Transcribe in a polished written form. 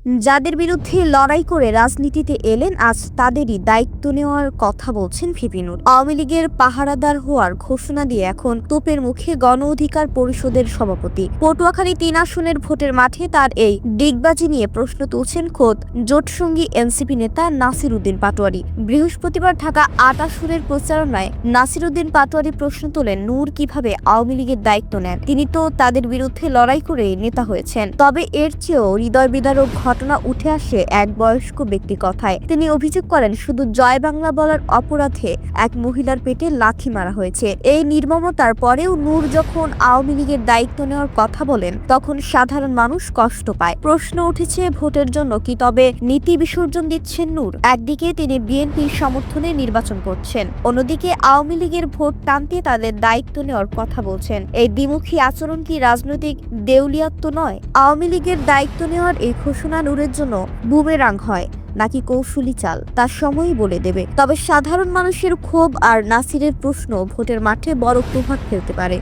যাদের বিরুদ্ধে লড়াই করে রাজনীতিতে এলেন আজ তাদেরই দায়িত্ব নেওয়ার কথা বলছেন ভিপি নূর। আওয়ামী লীগের পাহারাদার হওয়ার ঘোষণা দিয়ে এখন তোপের মুখে গণ অধিকার পরিষদের সভাপতি। পটুয়াখালী ৩ আসনের ভোটের মাঠে তার এই ডিগবাজি নিয়ে প্রশ্ন তুলছেন খোদ জোটসঙ্গী এনসিপি নেতা নাসির উদ্দিন পাটোয়ারি। বৃহস্পতিবার ঢাকা ৮ আসনের প্রচারণায় নাসির উদ্দিন পাটোয়ারি প্রশ্ন তোলেন, নূর কিভাবে আওয়ামী লীগের দায়িত্ব নেন? তিনি তো তাদের বিরুদ্ধে লড়াই করে নেতা হয়েছেন। তবে এর চেয়েও হৃদয় বিদারক ঘটনা উঠে আসে এক বয়স্ক ব্যক্তির কথায়। তিনি অভিযোগ করেন, শুধু জয় বাংলা বলার অপরাধে এক মহিলার পেটে লাথি মারা হয়েছে। এই নির্মমতার পরেও নূর যখন আওয়ামী লীগের দায়িত্ব নেওয়ার কথা বলেন তখন সাধারণ মানুষ কষ্ট পায়। প্রশ্ন উঠেছে, ভোটের জন্য কি তবে নীতি বিসর্জন দিচ্ছেন নূর? একদিকে তিনি বিএনপির সমর্থনে নির্বাচন করছেন, অন্যদিকে আওয়ামী লীগের ভোট টানতে তাদের দায়িত্ব নেওয়ার কথা বলছেন। এই দ্বিমুখী আচরণ কি রাজনৈতিক দেউলিয়াত্ব নয়? আওয়ামী লীগের দায়িত্ব নেওয়ার এই ঘোষণা নূরের জন্য বুমেরাং হয় নাকি কৌশলী চাল, তার সময়ই বলে দেবে। তবে সাধারণ মানুষের ক্ষোভ আর নাসিরের প্রশ্ন ভোটের মাঠে বড় প্রভাব ফেলতে পারে।